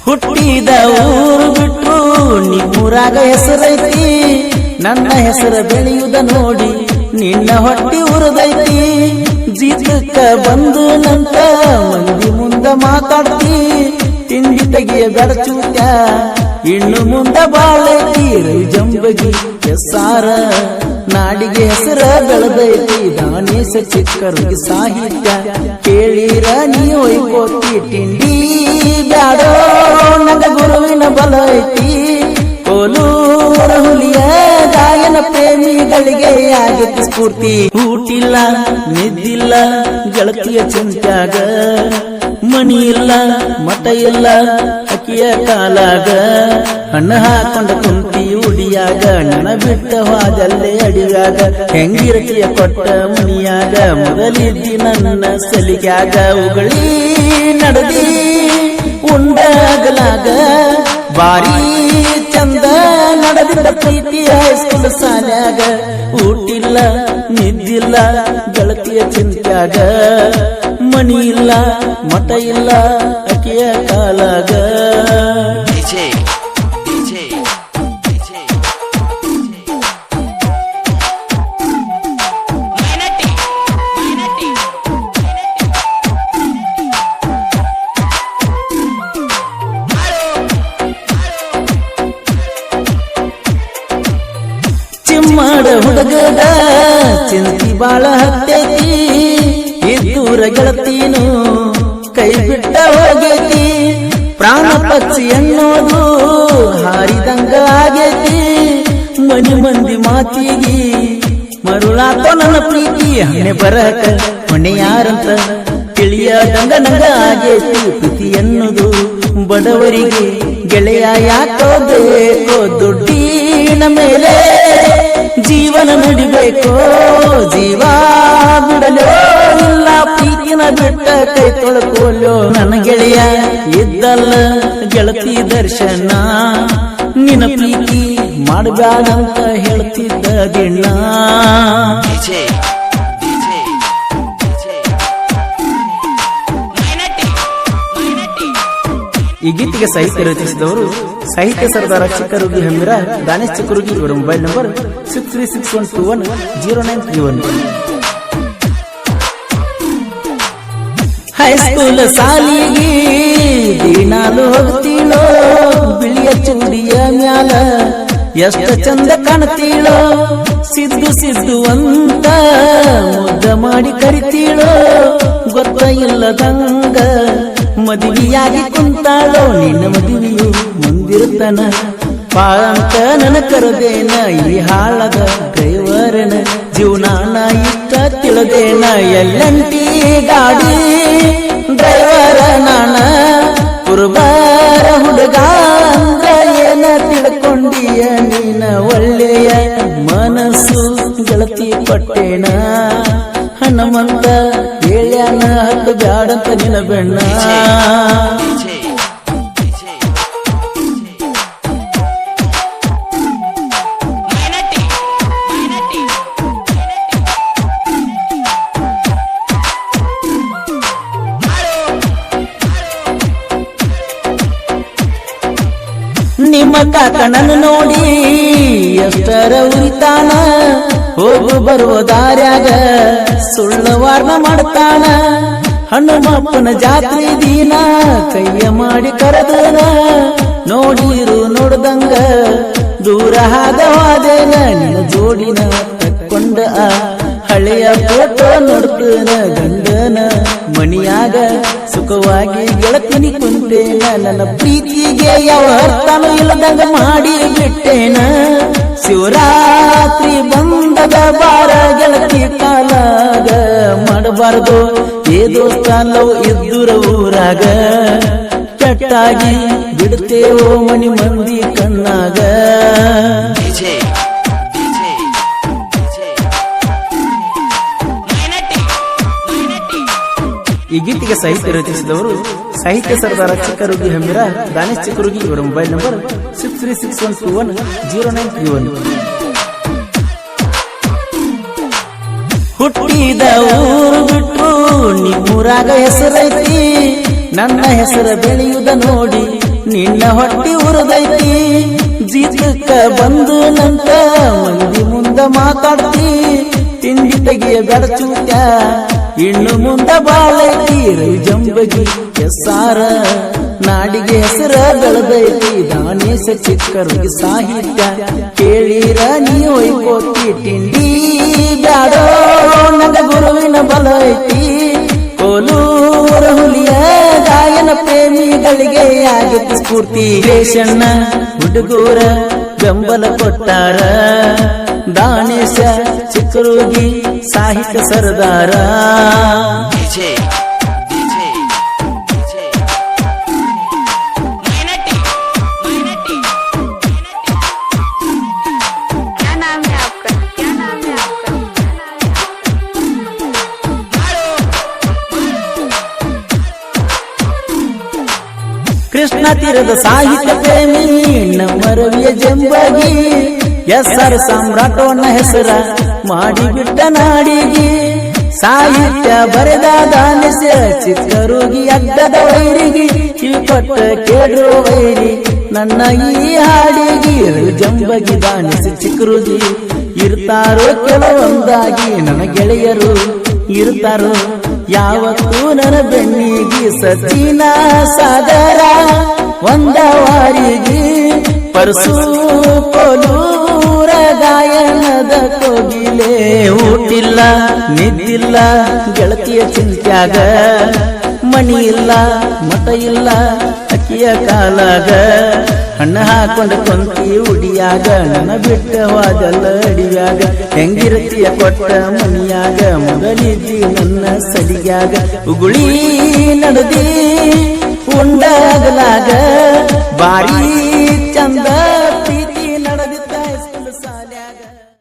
ಹುಟ್ಟಿದ ಊರು ಬಿಟ್ರು ನಿಮ್ಮೂರಾಗ ಹೆಸರೈತಿ, ನನ್ನ ಹೆಸರ ಬೆಳೆಯುವುದ ನೋಡಿ ನಿನ್ನ ಹೊಟ್ಟಿ ಉರದೈತಿ. ಜೀತಕ್ಕ ಬಂದು ನಂತ ಮಂದಿ ಮುಂದ ಮಾತಾಡ್ತಿ, ತಿಂಡಿ ತೆಗೆಯ ಬೆಡಚೂತ್ಯ ಇನ್ನು ಮುಂದ ಬಾಳೈತಿ. ಜಂಬಗಿ ಸಾರ ನಾಡಿಗೆ ಹೆಸರ ಬೆಳೆದೈತಿ, ದಾನೇಶ ಚಿಕ್ಕರುಗಿ ಸಾಹಿತ್ಯ ಕೇಳಿರ ನೀ ಒಯ್ಕೋತಿ. ತಿಂಡಿ ಬ್ಯಾಡೋ ನನ್ನ ಗುರುವಿನ ಬಲ ಐತಿ, ಕೋಲೂರ ಹುಲಿಯ ಗಾಯನ ಪ್ರೇಮಿಗಳಿಗೆ ಆಗೈತಿ ಸ್ಫೂರ್ತಿ. ಊಟಿಲ್ಲ ನಿದ್ದಿಲ್ಲ ಗೆಳತಿಯ ಚಿಂತ್ಯಾಗ, ಮಣಿ ಇಲ್ಲ ಮಠ ಇಲ್ಲ ಅಕ್ಕಿಯ ಕಾಲಾಗ, ಹಣ್ಣ ಹಾಕೊಂಡ ಕುಂತಿ ಉಡಿಯಾಗ, ನನ ಬಿಟ್ಟ ಹೋದಲ್ಲೇ ಅಡಿಯಾಗ, ಹೆಂಗಿರಕಿಯ ಕೊಟ್ಟ ಮನಿಯಾಗ, ಮೊದಲಿದ್ದಿ ನನ್ನ ಸಲಿಗ್ಯಾಗ, ಉಗಳಿ ನಡದಿ ಉಂಡಾಗಲಾಗ, ಬಾರಿ ಚಂದ ನಡೆದಿದ್ದ ಪ್ರೀತಿ ಹೈಸ್ಕೂಲ್ ಸಾಲ್ಯಾಗ. ಊಟಿಲ್ಲ ನಿದ್ದಿಲ್ಲ ಗೆಳತಿಯ ಚಿಂತ್ಯಾಗ, ಮಣಿ ಇಲ್ಲ ಮಠ ಇಲ್ಲ ಅಕ್ಕಿಯ ಕಾಲಾಗ. ಚಿಮ್ಮಾಡ ಹುಡುಗದ ಚಿಂತಿ ಬಾಳ ಹತ್ತೈತಿ, ಇದ್ದೂರ ಗೆಳತೀನು ಕೈ ಬಿಟ್ಟ ಹೋಗೈತಿ. ಪ್ರಾಣ ಪಕ್ಷಿ ಅನ್ನೋದು ಹಾರಿದಂಗ ಆಗೈತಿ, ಮನಿ ಮಂದಿ ಮಾತಿಗಿ ಮರುಳಾತ ನನ್ನ ಪ್ರೀತಿ. ಹಣೆ ಬರಕ ಹೊಣೆ ಯಾರಂತ ತಿಳಿಯದಂಗ ನಂಗ ಆಗೈತಿ. ಪ್ರೀತಿ ಎನ್ನುವುದು ಬಡವರಿಗೆ ಗೆಳೆಯ ಯಾಕೋ ಬೇಕೋ, ದುಡ್ಡಿನ ಮೇಲೆ ಜೀವನ ನಡಿಬೇಕೋ, ಜೀವ ಬಿಡಲೋ ಇಲ್ಲ ಪ್ರೀತಿನ ಬಿಟ್ಟ ಕೈ ತೊಳ್ಕೋಲೋ. ನನ್ನ ಗೆಳೆಯ ಇದ್ದಲ್ಲ ಗೆಳತಿ ದರ್ಶನ, ನಿನ್ನ ಪ್ರೀತಿ ಮಾಡಬ್ಯಾಡಂತ ಹೇಳ್ತಿದ್ದ ದಿನ. ಈ ಗೀತೆಗೆ ಸಾಹಿತ್ಯ ರಚಿಸಿದವರು ಸಾಹಿತ್ಯ ಸರ್ದಾರ ಚಿಕ್ಕರುಗಿ ಹಮ್ಮಿರ, ದಾನೇಶ್ ಚಿಕ್ಕರುಗಿ. ಇವರ ಮೊಬೈಲ್ ನಂಬರ್ 6361210931. ಹೈಸ್ಕೂಲ್ ಸಾಲಿಗೆ ದಿನಾಲು ಹೋಗ್ತೀಳೋ, ಬಿಳಿಯ ಚೂಡಿಯ ಮ್ಯಾಲ ಎಷ್ಟು ಚಂದ ಕಾಣ್ತೀಳೋ, ಸಿದ್ದು ಸಿದ್ದು ಅಂತ ಮುದ್ದ ಮಾಡಿ ಕರಿತೀಳೋ, ಗೊತ್ತ ಇಲ್ಲದಂಗ ಮದುವೆಯಾಗಿ ಕುಂತಾಳೋ. ನಿನ್ನ ಮದುವೆಯು ಮುಂದಿರುತ್ತಾನ ಪಾಂತ ನನ ಕರದೇನ, ಈ ಹಾಳದ ಡ್ರೈವರನ ಜೀವನಾನ ಇಷ್ಟ ತಿಳಿದೇನ. ಎಲ್ಲಂಟಿ ಗಾಡಿ ಡ್ರೈವರ ನಾನ, ಕುರುಬಾರ ಹುಡುಗ ಅಂದ್ರ ಏನ ತಿಳ್ಕೊಂಡಿಯ ನೀನ. ಒಳ್ಳೆಯ ಮನಸ್ಸು ಗೆಳತಿ ಕೊಟ್ಟೇನ, ಹನುಮಂತ ಹೇಳ್ಯಾನ ಹತ್ತು ಬ್ಯಾಡಂತ ನಿನ್ನ ಬೆಣ್ಣ. ನಿಮ್ಮ ಕಾಕನನ್ನು ನೋಡಿ ಎಷ್ಟರ ಉರಿತಾನ, ಹೋಗು ಬರುವ ದಾರ್ಯಾಗ ಸುಳ್ಳವಾರ್ನ ಮಾಡ್ತಾನ. ಹನುಮಪ್ಪನ ಜಾತ್ರೆ ದಿನ ಕೈಯ ಮಾಡಿ ಕರೆದನ, ನೋಡಿರು ನೋಡ್ದಂಗ ದೂರ ಹಾದವಾದೇನ. ನಿನ್ನ ಜೋಡಿನ ತಕ್ಕೊಂಡ ಹಳೆಯ ಫೋಟೋ ನೋಡ್ತೇನ, ಗಂಡನ ಮಣಿಯಾಗ ಸುಖವಾಗಿ ಗೆಳತಿನಿ ಕುಂತೇನ. ನನ್ನ ಪ್ರೀತಿಗೆ ಯಾವ ಅರ್ಥನೂ ಇಲ್ಲದಂಗ ಮಾಡಿ ಬಿಟ್ಟೇನ. ಶಿವರಾತ್ರಿ ಬಂದದ ಬಾರ ಗೆಳತಿ ಕಾಲಾಗ, ಮಾಡಬಾರದು ಏ ದೋಸ್ತ ಲವ್ ಇದ್ದುರ ಊರಾಗ, ಕೆಟ್ಟಾಗಿ ಬಿಡ್ತೇವೋ ಮನಿ ಮಂದಿ ಕಣ್ಣಾಗ. ಈ ಗೀತೆಗೆ ಸಾಹಿತ್ಯ ರಚಿಸಿದವರು ಸಾಹಿತ್ಯ ಸರ್ದಾರ ಚಿಕ್ಕರುಗಿ ಹಮ್ಮಿರ, ದಾನೇಶ್ ಚಿಕ್ಕರುಗಿ. ಇವರ ಮೊಬೈಲ್ ನಂಬರ್ 6361210931. ಹುಟ್ಟಿದ ಊರು ಬಿಟ್ರು ನಿಮ್ಮೂರಾಗ ಹೆಸರೈತಿ, ನನ್ನ ಹೆಸರ ಬೆಳೆಯುವುದ ನೋಡಿ ನಿನ್ನ ಹೊಟ್ಟಿ ಉರದೈತಿ ಜೀತಕ್ಕ ಬಂದು ನಂತ ಮಂದಿ ಮುಂದ ಮಾತಾಡ್ತಿ ತಿಂಡಿ ತೆಗಿಯ ಬೆಡಚೂತ್ಯ ಇನ್ನು ಮುಂದ ಬಾಳೈತಿ ಜಂಬಗಿ ಸಾರ ನಾಡಿಗೆ ಹೆಸರ ಬೆಳೆದೈತಿ ದಾನೇಶ ಚಿಕ್ಕರುಗಿ ಸಾಹಿತ್ಯ ಕೇಳಿರ ನೀವು ಒಯ್ಕೋತಿ ತಿಂಡಿ ಬ್ಯಾಡೋ ನಗ ಗುರುವಿನ ಬಲ ಐತಿ ಕೋಲೂರ ಹುಲಿಯ ಗಾಯನ ಪ್ರೇಮಿಗಳಿಗೆ ಆಗತಿ ಸ್ಫೂರ್ತಿ ರೇಷಣ್ಣ ಹುಡುಗೂರ ಬೆಂಬಲ ಕೊಟ್ಟಾರ ದಾನೇಶ ಚಿಕ್ಕರುಗಿ ಸಾಹಿತ್ಯ ಸರದಾರ ಕೃಷ್ಣ ತೀರದ ಸಾಹಿತ್ಯ ಪ್ರೇಮಿ ನಮ್ಮ ರವಿಯ ಜಂಬಗಿ ಎಸ್ಆರ್ ಸಾಮ್ರಾಟವನ್ನ ಹೆಸರ ಮಾಡಿಬಿಟ್ಟ ನಾಡಿಗೆ ಸಾಹಿತ್ಯ ಬರೆದ ದಾನೇಶ ಚಿಕ್ಕರುಗಿ ಅಡ್ಡದ ವೈರಿಗೆ ಕಿವಿಕೊಟ್ಟ ಕೇಳ್ರೋ ವೈರಿ ನನ್ನ ಈ ಹಾಡಿಗೆ ಜಂಬಗಿ ದಾನೇಶ ಚಿಕ್ಕರುಗಿ ಇರ್ತಾರೋ ಕೆಲವೊಂದಾಗಿ ನನ್ನ ಗೆಳೆಯರು ಇರ್ತಾರೋ ಯಾವತ್ತೂ ನನ್ನ ಬೆನ್ನಿಗೆ ಸಚಿನ ಸಾಗರ ಒಂದವಾರಿಗೆ ಪರಸು ಕೋಲೂರ ಗಾಯನದ ಕೋಗಿಲೆ ಊಟಿಲ್ಲ ನಿದ್ದಿಲ್ಲ ಗೆಳತಿಯ ಚಿಂತ್ಯಾಗ ಮಣಿ ಇಲ್ಲ ಮತ ಇಲ್ಲ ಅಕ್ಕಿಯ ಕಾಲಾಗ ಹಣ್ಣ ಹಾಕೊಂಡ ಕೊಂತಿ ಉಡಿಯಾಗ ನನ್ನ ಬಿಟ್ಟವಾದಲ್ಲ ಅಡಿಯಾಗ ಹೆಂಗಿರತಿಯ ಕೊಟ್ಟ ಮನಿಯಾಗ ಮೊದಲಿದ್ದಿ ನನ್ನ ಸಡಿಯಾಗ ಉಗುಳಿ ನಡದಿ ಉಂಡಾಗಲಾಗ ಬಾರಿ ಚಂದ